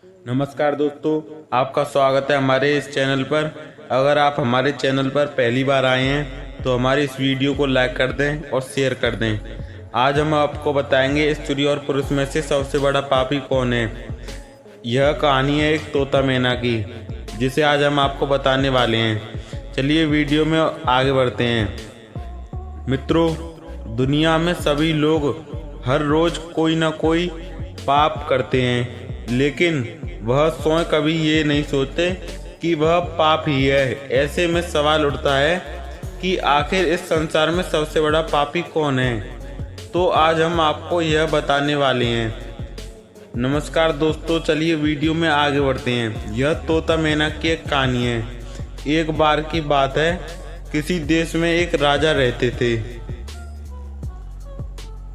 नमस्कार दोस्तों, आपका स्वागत है हमारे इस चैनल पर। अगर आप हमारे चैनल पर पहली बार आए हैं तो हमारी इस वीडियो को लाइक कर दें और शेयर कर दें। आज हम आपको बताएंगे स्त्री और पुरुष में से सबसे बड़ा पापी कौन है। यह कहानी है एक तोता मैना की, जिसे आज हम आपको बताने वाले हैं। चलिए वीडियो में आगे बढ़ते हैं। मित्रों, दुनिया में सभी लोग हर रोज़ कोई ना कोई पाप करते हैं, लेकिन वह स्वयं कभी ये नहीं सोचते कि वह पाप ही है। ऐसे में सवाल उठता है कि आखिर इस संसार में सबसे बड़ा पापी कौन है। तो आज हम आपको यह बताने वाले हैं। नमस्कार दोस्तों, चलिए वीडियो में आगे बढ़ते हैं। यह तोता मैना की एक कहानी है। एक बार की बात है, किसी देश में एक राजा रहते थे।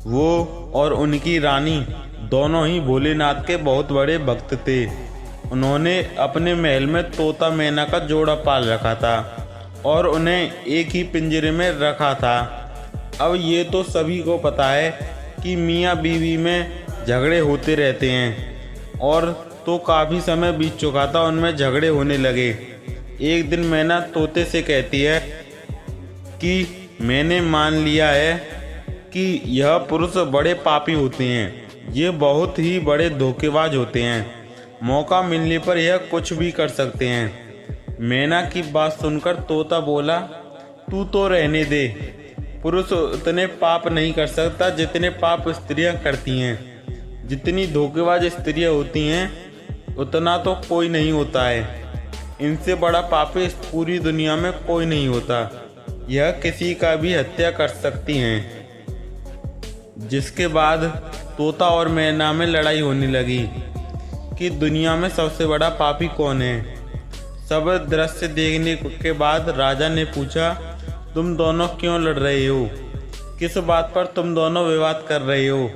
वो और उनकी रानी दोनों ही भोलेनाथ के बहुत बड़े भक्त थे। उन्होंने अपने महल में तोता मैना का जोड़ा पाल रखा था और उन्हें एक ही पिंजरे में रखा था। अब ये तो सभी को पता है कि मियाँ बीवी में झगड़े होते रहते हैं, और तो काफ़ी समय बीत चुका था, उनमें झगड़े होने लगे। एक दिन मैना तोते से कहती है कि मैंने मान लिया है कि यह पुरुष बड़े पापी होते हैं। ये बहुत ही बड़े धोखेबाज होते हैं। मौका मिलने पर यह कुछ भी कर सकते हैं। मैना की बात सुनकर तोता बोला, तू तो रहने दे। पुरुष उतने पाप नहीं कर सकता जितने पाप स्त्रियां करती हैं। जितनी धोखेबाज स्त्रियां होती हैं उतना तो कोई नहीं होता है। इनसे बड़ा पापी इस पूरी दुनिया में कोई नहीं होता। यह किसी का भी हत्या कर सकती हैं। जिसके बाद तोता और मैना में लड़ाई होने लगी कि दुनिया में सबसे बड़ा पापी कौन है। सब दृश्य देखने के बाद राजा ने पूछा, तुम दोनों क्यों लड़ रहे हो? किस बात पर तुम दोनों विवाद कर रहे हो?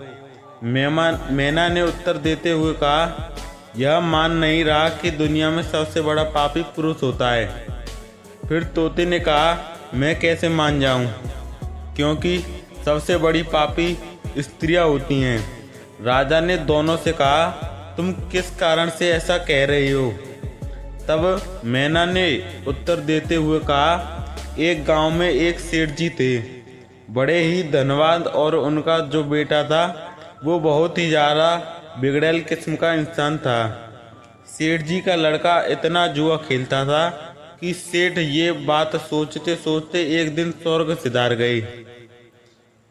मैना ने उत्तर देते हुए कहा, यह मान नहीं रहा कि दुनिया में सबसे बड़ा पापी पुरुष होता है। फिर तोते ने कहा, मैं कैसे मान जाऊं, क्योंकि सबसे बड़ी पापी स्त्रियां होती हैं। राजा ने दोनों से कहा, तुम किस कारण से ऐसा कह रहे हो? तब मैना ने उत्तर देते हुए कहा, एक गांव में एक सेठ जी थे, बड़े ही धनवान, और उनका जो बेटा था वो बहुत ही ज़्यादा बिगड़ैल किस्म का इंसान था। सेठ जी का लड़का इतना जुआ खेलता था कि सेठ ये बात सोचते सोचते एक दिन स्वर्ग सिधार गए।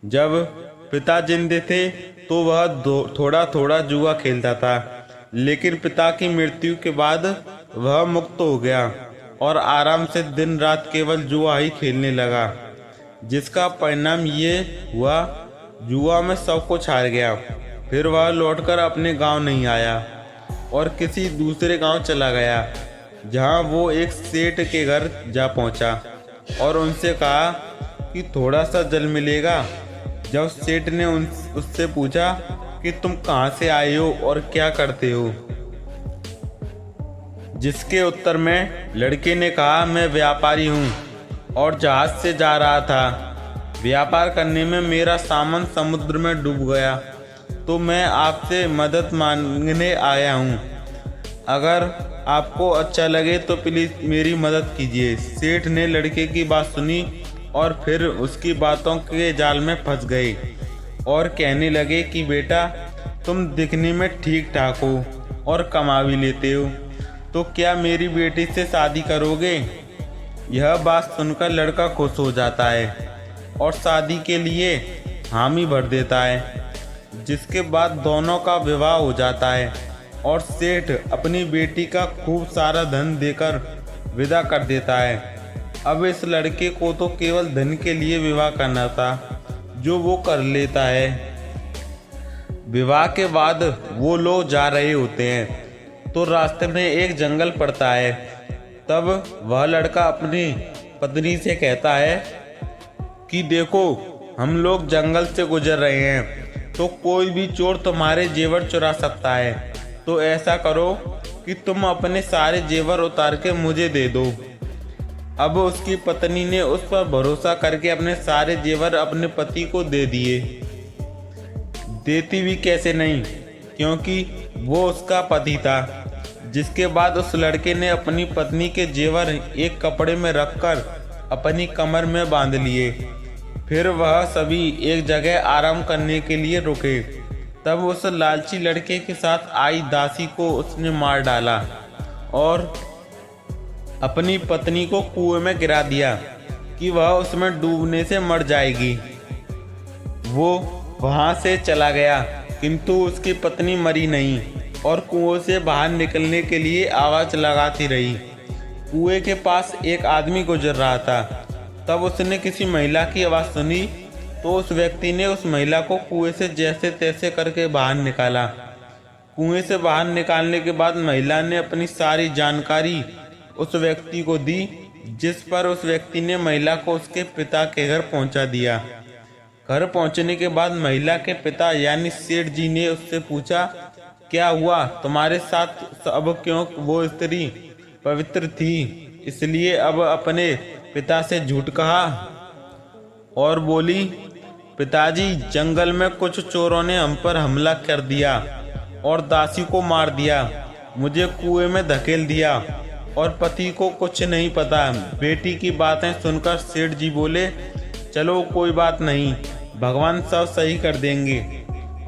जब पिता जिंदे थे तो वह थोड़ा थोड़ा जुआ खेलता था, लेकिन पिता की मृत्यु के बाद वह मुक्त हो गया और आराम से दिन रात केवल जुआ ही खेलने लगा। जिसका परिणाम ये हुआ, जुआ में सब कुछ हार गया। फिर वह लौटकर अपने गांव नहीं आया और किसी दूसरे गांव चला गया, जहां वो एक सेठ के घर जा पहुंचा और उनसे कहा कि थोड़ा सा जल मिलेगा। जब सेठ ने उससे पूछा कि तुम कहाँ से आए हो और क्या करते हो, जिसके उत्तर में लड़के ने कहा, मैं व्यापारी हूँ और जहाज से जा रहा था। व्यापार करने में मेरा सामान समुद्र में डूब गया, तो मैं आपसे मदद मांगने आया हूँ। अगर आपको अच्छा लगे तो प्लीज़ मेरी मदद कीजिए। सेठ ने लड़के की बात सुनी और फिर उसकी बातों के जाल में फंस गए और कहने लगे कि बेटा, तुम दिखने में ठीक ठाक हो और कमा भी लेते हो, तो क्या मेरी बेटी से शादी करोगे? यह बात सुनकर लड़का खुश हो जाता है और शादी के लिए हामी भर देता है, जिसके बाद दोनों का विवाह हो जाता है और सेठ अपनी बेटी का खूब सारा धन देकर विदा कर देता है। अब इस लड़के को तो केवल धन के लिए विवाह करना था, जो वो कर लेता है। विवाह के बाद वो लोग जा रहे होते हैं तो रास्ते में एक जंगल पड़ता है। तब वह लड़का अपनी पत्नी से कहता है कि देखो, हम लोग जंगल से गुजर रहे हैं तो कोई भी चोर तुम्हारे जेवर चुरा सकता है, तो ऐसा करो कि तुम अपने सारे जेवर उतार के मुझे दे दो। अब उसकी पत्नी ने उस पर भरोसा करके अपने सारे जेवर अपने पति को दे दिए। देती भी कैसे नहीं, क्योंकि वो उसका पति था। जिसके बाद उस लड़के ने अपनी पत्नी के जेवर एक कपड़े में रखकर अपनी कमर में बांध लिए। फिर वह सभी एक जगह आराम करने के लिए रुके। तब उस लालची लड़के के साथ आई दासी को उसने मार डाला और अपनी पत्नी को कुएं में गिरा दिया कि वह उसमें डूबने से मर जाएगी। वो वहां से चला गया, किंतु उसकी पत्नी मरी नहीं और कुएं से बाहर निकलने के लिए आवाज़ लगाती रही। कुएं के पास एक आदमी गुजर रहा था। तब उसने किसी महिला की आवाज़ सुनी तो उस व्यक्ति ने उस महिला को कुएं से जैसे तैसे करके बाहर निकाला। कुएं से बाहर निकालने के बाद महिला ने अपनी सारी जानकारी उस व्यक्ति को दी, जिस पर उस व्यक्ति ने महिला को उसके पिता के घर पहुंचा दिया। घर पहुंचने के बाद महिला के पिता यानी सेठ जी ने उससे पूछा, क्या हुआ तुम्हारे साथ? अब क्यों वो स्त्री पवित्र थी इसलिए अब अपने पिता से झूठ कहा? और बोली, पिताजी, जंगल में कुछ चोरों ने हम पर हमला कर दिया और दासी को मार दिया, मुझे कुएं में धकेल दिया और पति को कुछ नहीं पता। बेटी की बातें सुनकर सेठ जी बोले, चलो कोई बात नहीं, भगवान सब सही कर देंगे।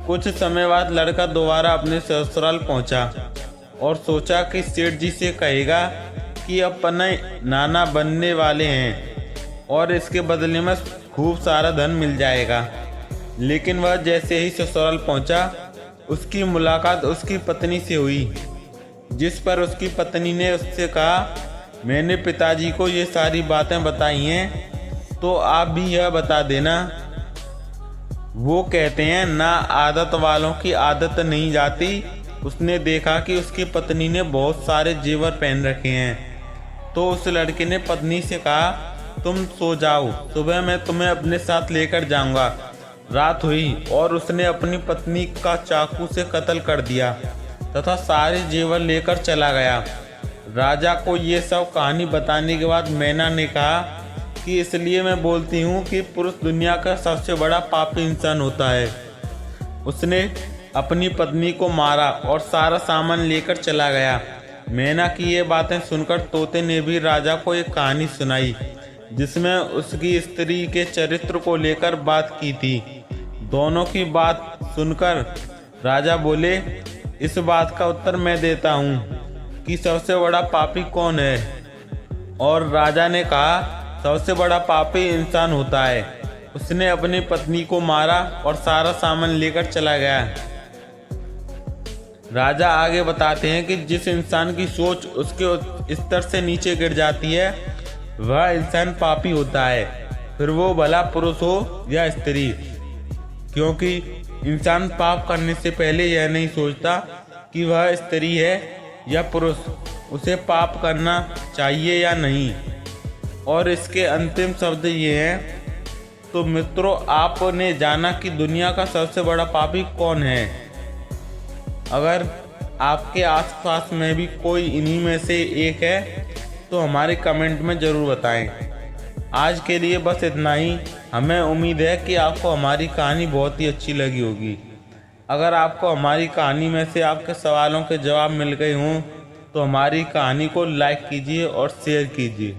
कुछ समय बाद लड़का दोबारा अपने ससुराल पहुंचा और सोचा कि सेठ जी से कहेगा कि अपने नाना बनने वाले हैं और इसके बदले में खूब सारा धन मिल जाएगा। लेकिन वह जैसे ही ससुराल पहुंचा, उसकी मुलाकात उसकी पत्नी से हुई, जिस पर उसकी पत्नी ने उससे कहा, मैंने पिताजी को ये सारी बातें बताई हैं तो आप भी यह बता देना। वो कहते हैं ना आदत वालों की आदत नहीं जाती। उसने देखा कि उसकी पत्नी ने बहुत सारे जेवर पहन रखे हैं तो उस लड़के ने पत्नी से कहा, तुम सो जाओ, सुबह मैं तुम्हें अपने साथ लेकर जाऊंगा। रात हुई और उसने अपनी पत्नी का चाकू से कत्ल कर दिया तथा सारे जेवर लेकर चला गया। राजा को ये सब कहानी बताने के बाद मैना ने कहा कि इसलिए मैं बोलती हूँ कि पुरुष दुनिया का सबसे बड़ा पापी इंसान होता है। उसने अपनी पत्नी को मारा और सारा सामान लेकर चला गया। मैना की ये बातें सुनकर तोते ने भी राजा को एक कहानी सुनाई, जिसमें उसकी स्त्री के चरित्र को लेकर बात की थी। दोनों की बात सुनकर राजा बोले, इस बात का उत्तर मैं देता हूँ कि सबसे बड़ा पापी कौन है। और राजा ने कहा, सबसे बड़ा पापी इंसान होता है। उसने अपनी पत्नी को मारा और सारा सामान लेकर चला गया। राजा आगे बताते हैं कि जिस इंसान की सोच उसके स्तर से नीचे गिर जाती है वह इंसान पापी होता है, फिर वो भला पुरुष हो या स्त्री, क्योंकि इंसान पाप करने से पहले यह नहीं सोचता कि वह स्त्री है या पुरुष, उसे पाप करना चाहिए या नहीं। और इसके अंतिम शब्द ये हैं, तो मित्रों, आपने जाना कि दुनिया का सबसे बड़ा पापी कौन है। अगर आपके आसपास में भी कोई इन्हीं में से एक है तो हमारे कमेंट में ज़रूर बताएं। आज के लिए बस इतना ही। हमें उम्मीद है कि आपको हमारी कहानी बहुत ही अच्छी लगी होगी। अगर आपको हमारी कहानी में से आपके सवालों के जवाब मिल गए हों तो हमारी कहानी को लाइक कीजिए और शेयर कीजिए।